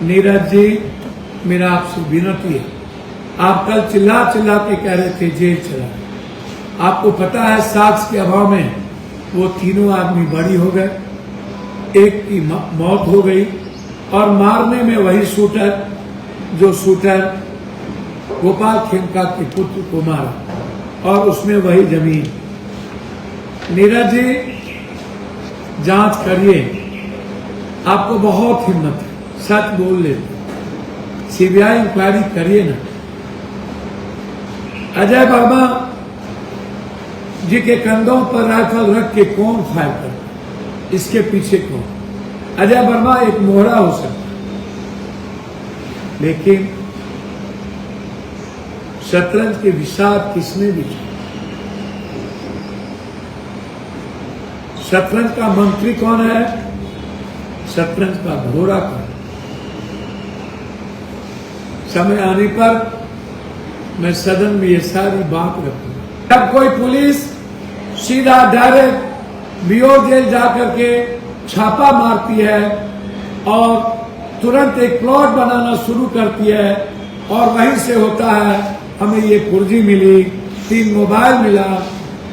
नीरज जी, मेरा आपसे विनती है, आप कल चिल्ला चिल्ला के कह रहे थे जेल चला। आपको पता है साक्ष्य के अभाव में वो तीनों आदमी बरी हो गए, एक की मौत हो गई और मारने में वही शूटर जो शूटर गोपाल खेमका के पुत्र को मारा और उसमें वही जमीन। नीरज जी, जांच करिए, आपको बहुत हिम्मत है, सच बोल लेते, सीबीआई इंक्वायरी करिए ना। अजय वर्मा जी के कंधों पर राइफल रख के कौन फायर कर, इसके पीछे कौन? अजय वर्मा एक मोहरा हो सकता, लेकिन शतरंज के विषाद किसने भी? शतरंज का मंत्री कौन है? शतरंज का घोड़ा कौन? समय आने पर मैं सदन में ये सारी बात रखूंगा। जब कोई पुलिस सीधा डायरेक्ट बियोर जेल जाकर के छापा मारती है और तुरंत एक प्लॉट बनाना शुरू करती है और वहीं से होता है हमें ये कुर्सी मिली, 3 मोबाइल मिला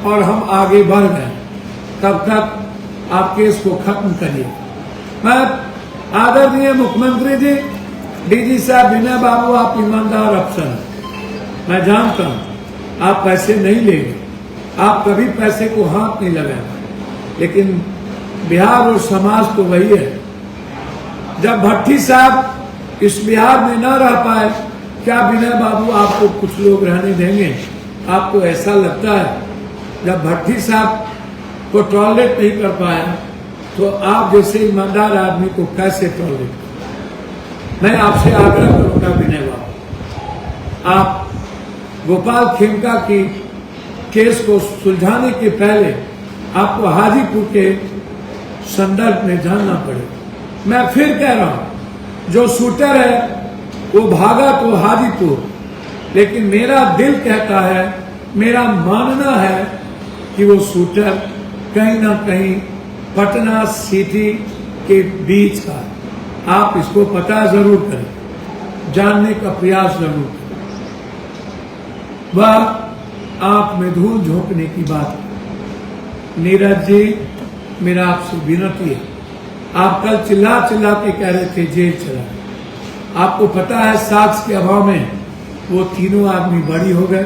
और हम आगे बढ़ गए, तब तक आप केस को खत्म करिए। मैं आदरणीय मुख्यमंत्री जी, डीजी साहब विनय बाबू, आप ईमानदार अफसर हैं, मैं जानता हूं आप पैसे नहीं लेंगे, आप कभी पैसे को हाथ नहीं लगाएंगे, लेकिन बिहार और समाज तो वही है। जब भट्टी साहब इस बिहार में न रह पाए, क्या विनय बाबू आपको कुछ लोग रहने देंगे? आपको ऐसा लगता है जब भट्टी साहब को टॉयलेट नहीं कर पाया तो आप जैसे ईमानदार आदमी को कैसे टॉयलेट? मैं आपसे आग्रह करूंगा विनय बाबू, आप गोपाल खेमका की केस को सुलझाने के पहले आपको हाजीपुर के संदर्भ में जानना पड़ेगा। मैं फिर कह रहा हूं, जो शूटर है वो भागा तो हाजीपुर, लेकिन मेरा दिल कहता है, मेरा मानना है कि वो शूटर कहीं ना कहीं पटना सिटी के बीच का। आप इसको पता जरूर करें, जानने का प्रयास जरूर करें। वह आप में धूल झोंकने की बात है। नीरज जी, मेरा आपसे विनती है, आप कल चिल्ला चिल्ला के कह रहे थे जेल चला। आपको पता है साक्ष्य के अभाव में वो तीनों आदमी बरी हो गए,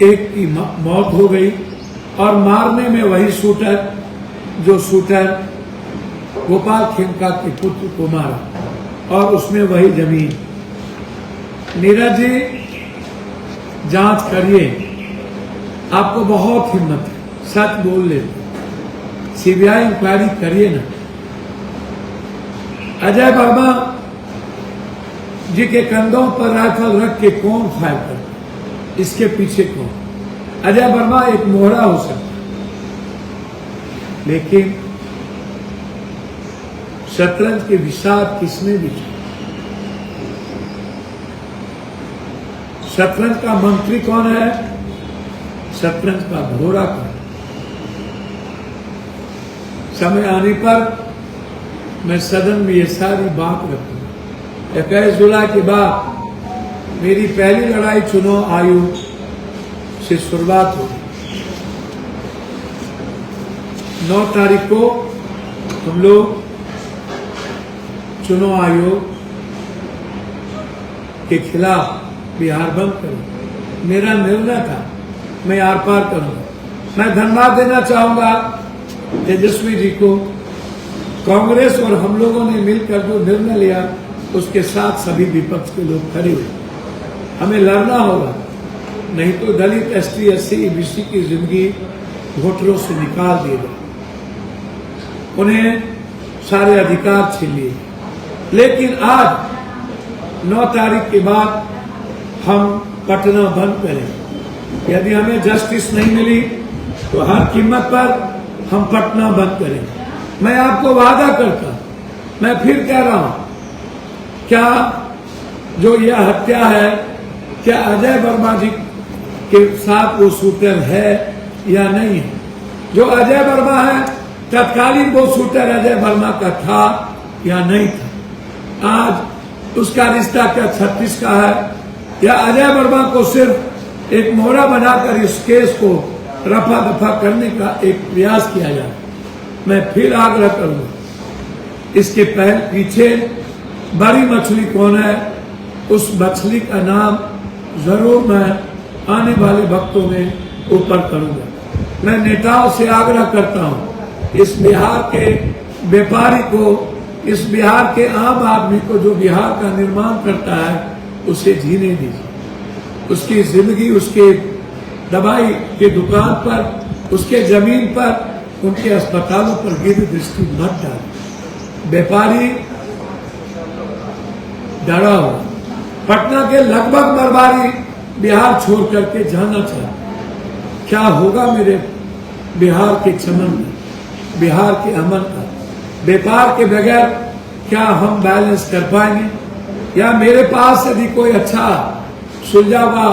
एक की मौत हो गई और मारने में वही शूटर जो शूटर गोपाल खेमका के पुत्र को मारा और उसमें वही जमीन। नीरज जी, जांच करिए, आपको बहुत हिम्मत है, सच बोल लेते, सीबीआई इंक्वायरी करिए ना। अजय वर्मा जी के कंधों पर राइफल रख के कौन फायर कर, इसके पीछे कौन? अजय वर्मा एक मोहरा हो सकता, लेकिन शतरंज के विषाद किसने भी? शतरंज का मंत्री कौन है? शतरंज का घोड़ा कौन? समय आने पर मैं सदन में ये सारी बात रखूंगा। 21 जुलाई के बाद मेरी पहली लड़ाई चुनाव आयोग से शुरुआत हुई। 9 तारीख को हम लोग चुनाव आयोग के खिलाफ बिहार बंद करें, मेरा निर्णय था, मैं आर पार करूंगा। मैं धन्यवाद देना चाहूंगा तेजस्वी जी को, कांग्रेस और हम लोगों ने मिलकर जो निर्णय लिया उसके साथ सभी विपक्ष के लोग खड़े हुए। हमें लड़ना होगा, नहीं तो दलित, ST, SC, EBC की जिंदगी घोटलों से निकाल दी गई, उन्हें सारे अधिकार छीन लिए। लेकिन आज 9 तारीख के बाद हम पटना बंद करें। यदि हमें जस्टिस नहीं मिली तो हर कीमत पर हम पटना बंद करें। मैं आपको वादा करता, मैं फिर कह रहा हूं, क्या जो यह हत्या है, क्या अजय वर्मा जी के साथ वो शूटर है या नहीं है? जो अजय वर्मा है, तत्कालीन वो शूटर अजय वर्मा का था या नहीं था? आज उसका रिश्ता क्या 36 का है, या अजय वर्मा को सिर्फ एक मोहरा बनाकर इस केस को रफा दफा करने का एक प्रयास किया जाए। मैं फिर आग्रह करूंगा, इसके पीछे बड़ी मछली कौन है, उस मछली का नाम जरूर मैं आने वाले वक्तों में ऊपर करूंगा। मैं नेताओं से आग्रह करता हूं, इस बिहार के व्यापारी को, इस बिहार के आम आदमी को जो बिहार का निर्माण करता है उसे जीने दीजिए। उसकी जिंदगी उसके दवाई के दुकान पर, उसके जमीन पर, उनके अस्पतालों पर गिरी दृष्टि मत डालें। व्यापारी डरा हुआ, पटना के लगभग मरवारी बिहार छोड़ करके जाना चाहते। क्या होगा मेरे बिहार के चमन में, बिहार के अमन का? व्यापार के बगैर क्या हम बैलेंस कर पाएंगे? या मेरे पास यदि कोई अच्छा सुलझा हुआ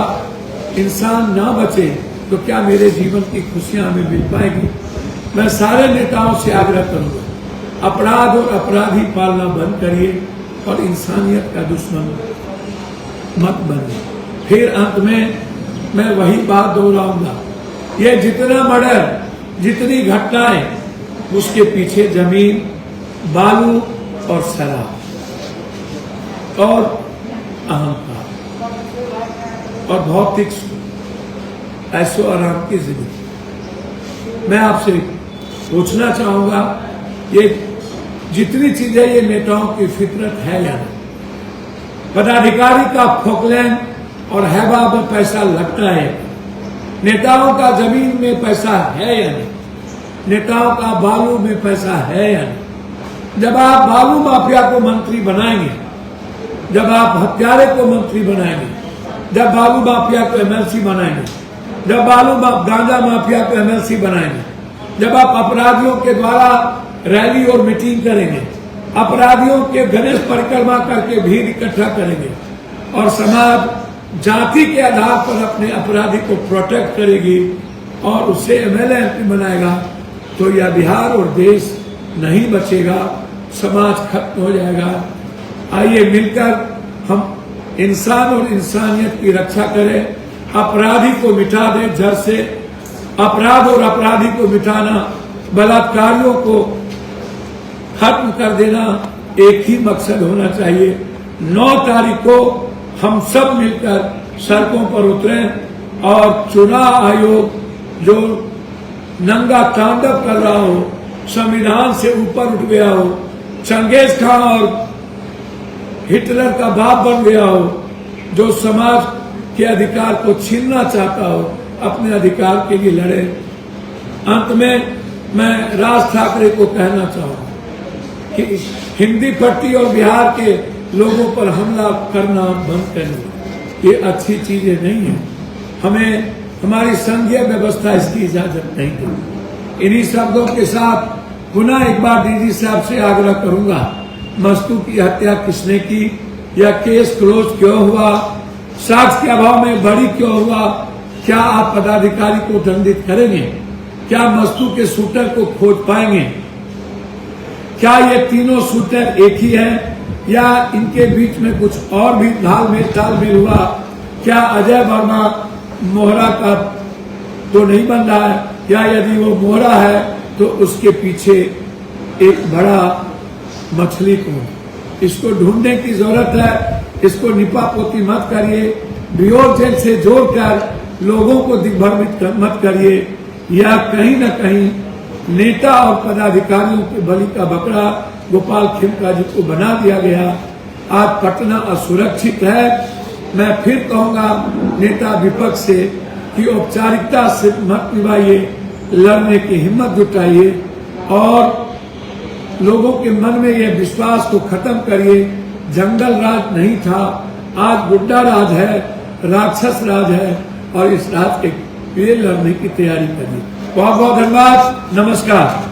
इंसान ना बचे तो क्या मेरे जीवन की खुशियां हमें मिल पाएगी? मैं सारे नेताओं से आग्रह करूंगा, अपराध और अपराधी पालना बंद करिए और इंसानियत का दुश्मन मत बनिए। फिर अंत में मैं वही बात दोहराऊंगा, ये जितना मर्डर, जितनी घटनाएं, उसके पीछे जमीन, बालू और शराब और अहंकार और भौतिक ऐसो आराम की जिंदगी। मैं आपसे पूछना चाहूंगा, ये जितनी चीजें, ये नेताओं की फितरत है या नहीं? पदाधिकारी का फोकलैंड और हैवा में पैसा लगता है, नेताओं का जमीन में पैसा है या नहीं? नेताओं का बालू में पैसा है या नहीं? जब आप बालू माफिया को मंत्री बनाएंगे, जब आप हत्यारे को मंत्री बनाएंगे, जब बालू माफिया को एमएलसी बनाएंगे, जब गांजा माफिया को एमएलसी बनाएंगे, जब आप अपराधियों के द्वारा रैली और मीटिंग करेंगे, अपराधियों के गणेश परिक्रमा करके भीड़ इकट्ठा करेंगे और समाज जाति के आधार पर अपने अपराधी को प्रोटेक्ट करेगी और उसे एमएलए एमपी बनाएगा, तो यह बिहार और देश नहीं बचेगा, समाज खत्म हो जाएगा। आइए मिलकर हम इंसान और इंसानियत की रक्षा करें, अपराधी को मिटा दें जड़ से। अपराध और अपराधी को मिटाना, बलात्कारियों को खत्म कर देना एक ही मकसद होना चाहिए। 9 तारीख को हम सब मिलकर सड़कों पर उतरें और चुनाव आयोग जो नंगा तांडव कर रहा हो, संविधान से ऊपर उठ गया हो, चंगेज खान और हिटलर का बाप बन गया हो, जो समाज के अधिकार को छीनना चाहता हो, अपने अधिकार के लिए लड़े। अंत में मैं राज ठाकरे को कहना चाहूंगा कि हिंदी पट्टी और बिहार के लोगों पर हमला करना बंद करें, ये अच्छी चीजें नहीं है। हमें हमारी संघीय व्यवस्था इसकी इजाजत नहीं देती। इन्हीं शब्दों के साथ पुनः एक बार डीजी साहब से आग्रह करूंगा, मस्तू की हत्या किसने की, या केस क्लोज क्यों हुआ, साक्ष्य के अभाव में बड़ी क्यों हुआ? क्या आप पदाधिकारी को दंडित करेंगे? क्या मस्तू के शूटर को खोज पाएंगे? क्या ये तीनों शूटर एक ही हैं या इनके बीच में कुछ और भी तालमेल हुआ? क्या अजय वर्मा मोहरा का तो नहीं बन रहा है, या यदि वो मोहरा है तो उसके पीछे एक बड़ा मछली कौन? इसको ढूंढने की जरूरत है। इसको निपापोती मत करिए, बियोर जेल से जोड़कर लोगों को दिग्भ्रमित मत करिए, या कहीं न कहीं नेता और पदाधिकारियों के बलि का बकरा गोपाल खेमका जी को बना दिया गया। आज पटना असुरक्षित है। मैं फिर कहूंगा नेता विपक्ष से कि औपचारिकता से मत निभाइए, लड़ने की हिम्मत जुटाइए और लोगों के मन में यह विश्वास को खत्म करिए। जंगल राज नहीं था, आज गुड्डा राज है, राक्षस राज है, और इस राज के लिए लड़ने की तैयारी करिए। बहुत बहुत धन्यवाद, नमस्कार।